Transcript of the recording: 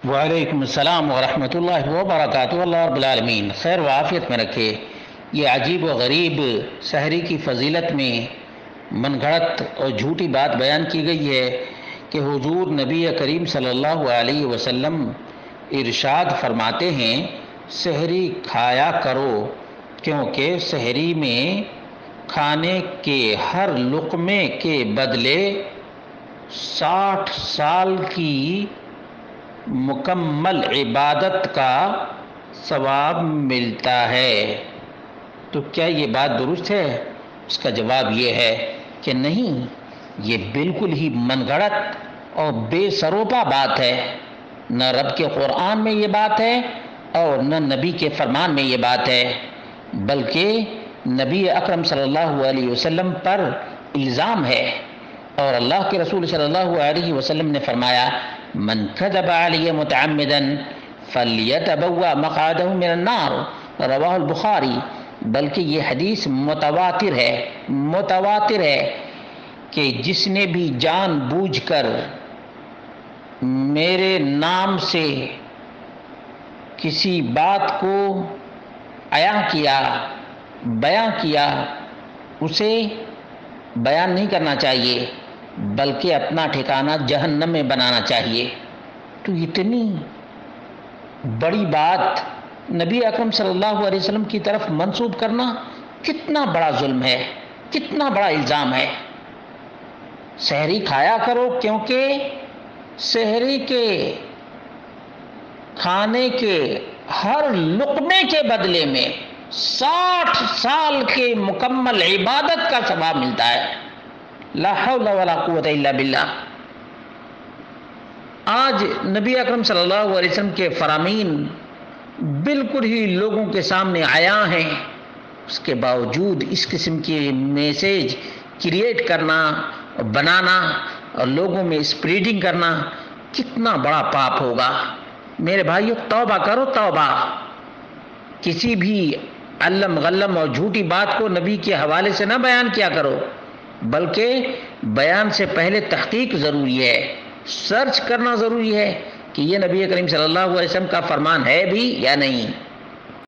وعلیکم السلام ورحمۃ اللہ وبرکاتہ۔ اللہ رب العالمین خیر و عافیت میں رکھے۔ یہ عجیب و غریب سحری کی فضیلت میں من گھڑت اور جھوٹی بات بیان کی گئی ہے کہ حضور نبی کریم صلی اللہ علیہ وسلم ارشاد فرماتے ہیں سحری کھایا کرو، کیونکہ سحری میں کھانے کے ہر لقمے کے بدلے 60 سال کی مکمل عبادت کا ثواب ملتا ہے۔ تو کیا یہ بات درست ہے؟ اس کا جواب یہ ہے کہ نہیں، یہ بالکل ہی من گھڑت اور بے سروپا بات ہے۔ نہ رب کے قرآن میں یہ بات ہے اور نہ نبی کے فرمان میں یہ بات ہے، بلکہ نبی اکرم صلی اللہ علیہ وسلم پر الزام ہے۔ اور اللہ کے رسول صلی اللہ علیہ وسلم نے فرمایا من کذب علی متعمدا فلیتبوأ مقعدہ من النار، رواہ البخاری۔ بلکہ یہ حدیث متواتر ہے کہ جس نے بھی جان بوجھ کر میرے نام سے کسی بات کو بیان کیا اسے بیان نہیں کرنا چاہیے، بلکہ اپنا ٹھکانہ جہنم میں بنانا چاہیے۔ تو اتنی بڑی بات نبی اکرم صلی اللہ علیہ وسلم کی طرف منسوب کرنا کتنا بڑا ظلم ہے، کتنا بڑا الزام ہے۔ سحری کھایا کرو، کیونکہ سحری کے کھانے کے ہر لقمے کے بدلے میں 60 سال کے مکمل عبادت کا ثواب ملتا ہے۔ لا حول ولا قوت الا باللہ۔ آج نبی اکرم صلی اللہ علیہ وسلم کے فرامین بالکل ہی لوگوں کے سامنے عیاں ہیں، اس کے باوجود اس قسم کے میسیج کریٹ کرنا، بنانا اور لوگوں میں اسپریڈنگ کرنا کتنا بڑا پاپ ہوگا۔ میرے بھائیو، توبہ کرو، توبہ۔ کسی بھی علم غلم اور جھوٹی بات کو نبی کے حوالے سے نہ بیان کیا کرو، بلکہ بیان سے پہلے تحقیق ضروری ہے، سرچ کرنا ضروری ہے کہ یہ نبی کریم صلی اللہ علیہ وسلم کا فرمان ہے بھی یا نہیں۔